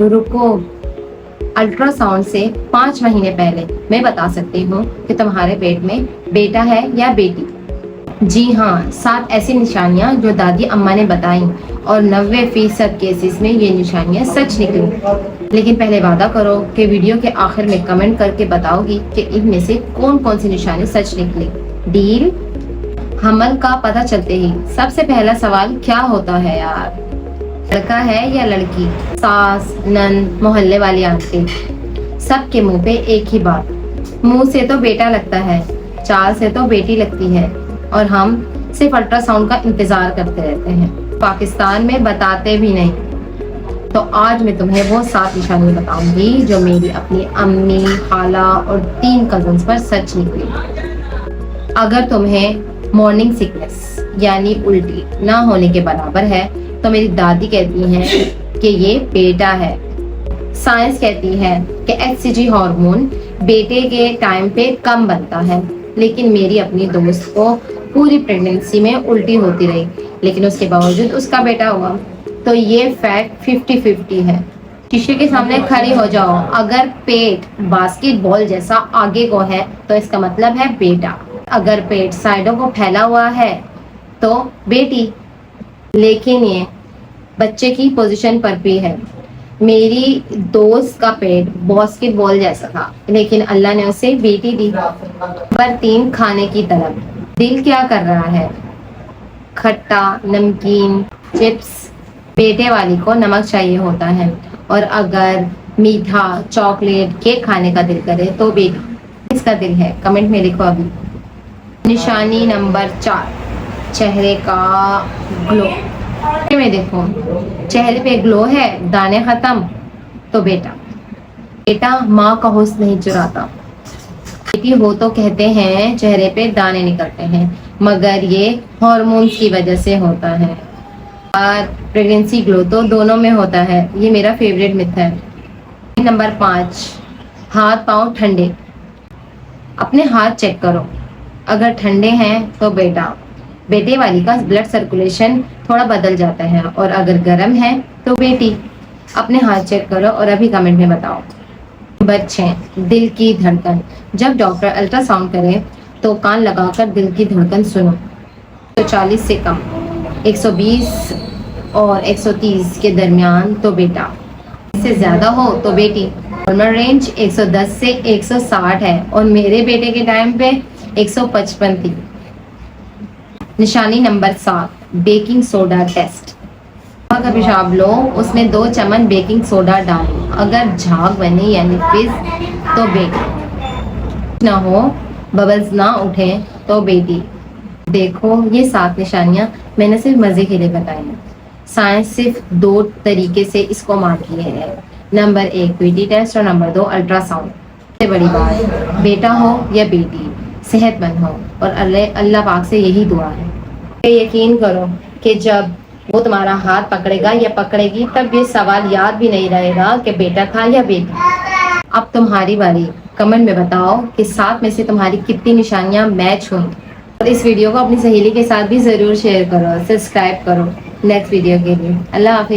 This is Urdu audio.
رکو، الٹرا ساؤنڈ سے 5 مہینے پہلے میں بتا سکتی ہوں کہ تمہارے پیٹ میں بیٹا ہے یا بیٹی۔ جی ہاں، 7 ایسی نشانیاں جو دادی اماں نے بتائیں اور 90% کیسز میں یہ نشانیاں سچ نکلی۔ لیکن پہلے وعدہ کرو کہ ویڈیو کے آخر میں کمنٹ کر کے بتاؤ گی کہ ان میں سے کون کون سی نشانی سچ نکلی۔ ڈیل؟ حمل کا پتہ چلتے ہی سب سے پہلا سوال کیا ہوتا ہے یار؟ لڑکا ہے یا لڑکی؟ ساس، نند، محلے والی آنٹی، سب کے منہ پہ ایک ہی بات، منہ سے تو بیٹا لگتا ہے، چال سے تو بیٹی لگتی ہے، اور ہم صرف الٹرا ساؤنڈ کا انتظار کرتے رہتے ہیں، پاکستان میں بتاتے بھی نہیں۔ تو آج میں تمہیں وہ 7 نشانی بتاؤں گی جو میری اپنی امی، خالہ اور 3 کزنس پر سچ نکلی۔ اگر تمہیں مارننگ سکنس یعنی الٹی نہ ہونے کے برابر ہے تو میری دادی کہتی ہیں کہ یہ بیٹا ہے۔ سائنس کہتی ہے کہ HCG ہارمون بیٹے کے ٹائم پہ کم بنتا ہے، لیکن میری اپنی دوست کو پوری پریگننسی میں الٹی ہوتی رہی لیکن اس کے باوجود اس کا بیٹا ہوا۔ تو یہ فیکٹ 50-50 ہے۔ شیشے کے سامنے کھڑی ہو جاؤ، اگر پیٹ باسکٹ بال جیسا آگے کو ہے تو اس کا مطلب ہے بیٹا، اگر پیٹ سائڈوں کو پھیلا ہوا ہے تو بیٹی۔ لیکن یہ بچے کی پوزیشن پر بھی ہے۔ میری دوست کا پیٹ باسکٹ بال جیسا تھا لیکن اللہ نے اسے بیٹی دی۔ نمبر 3، کھانے کی طلب۔ دل کیا کر رہا ہے؟ کھٹا، نمکین، چپس۔ بیٹے والی کو نمک چاہیے ہوتا ہے، اور اگر میٹھا، چاکلیٹ، کیک کھانے کا دل کرے تو بیٹی۔ کس کا دل ہے؟ کمنٹ میں لکھو ابھی۔ نشانی نمبر 4، چہرے کا گلو۔ میں دیکھو، چہرے پہ گلو ہے، دانے ختم، تو بیٹا۔ بیٹا ماں کا حسن نہیں چراتا۔ بیٹی ہو تو کہتے ہیں چہرے پہ دانے نکلتے ہیں، مگر یہ ہارمونز کی وجہ سے ہوتا ہے، اور پریگننسی گلو تو دونوں میں ہوتا ہے۔ یہ میرا فیوریٹ مت ہے۔ نمبر 5، ہاتھ پاؤں ٹھنڈے۔ اپنے ہاتھ چیک کرو، اگر ٹھنڈے ہیں تو بیٹا۔ بیٹے والی کا بلڈ سرکولیشن تھوڑا بدل جاتا ہے، اور اگر گرم ہے تو بیٹی۔ اپنے ہاتھ چیک کرو اور ابھی کمنٹ میں بتاؤ۔ نمبر 6، دل کی دھڑکن۔ جب ڈاکٹر الٹرا ساؤنڈ کرے تو کان لگا کر دل کی دھڑکن سنو۔ 140 سے کم، 120 اور 130 کے درمیان تو بیٹا، اس سے زیادہ ہو تو بیٹی۔ نارمل رینج 110 سے 160 ہے، اور میرے بیٹے کے ٹائم پہ 155 تھی۔ نشانی نمبر 7، بیکنگ سوڈا ٹیسٹ۔ ماں کا پیشاب لو، اس میں 2 چمچ بیکنگ سوڈا ڈالو، اگر جھاگ بنے یعنی فز تو بیٹی، نہ ہو، ببلز نہ اٹھے تو بیٹی۔ دیکھو، یہ 7 نشانیاں میں نے صرف مزے کے لیے بتائی ہیں۔ سائنس صرف 2 طریقے سے اس کو مانتی ہے، نمبر 1 PT ٹیسٹ اور نمبر 2 الٹرا ساؤنڈ۔ سب سے بڑی بات، بیٹا ہو یا بیٹی، صحت مند ہو، اور اللہ پاک سے یہی دعا ہے۔ یقین کرو کہ جب وہ تمہارا ہاتھ پکڑے گا یا پکڑے گی تب یہ سوال یاد بھی نہیں رہے گا کہ بیٹا تھا یا بیٹی۔ اب تمہاری باری، کمنٹ میں بتاؤ کہ 7 میں سے تمہاری کتنی نشانیاں میچ ہوئیں، اور اس ویڈیو کو اپنی سہیلی کے ساتھ بھی ضرور شیئر کرو، سبسکرائب کرو نیکسٹ ویڈیو کے لیے۔ اللہ حافظ۔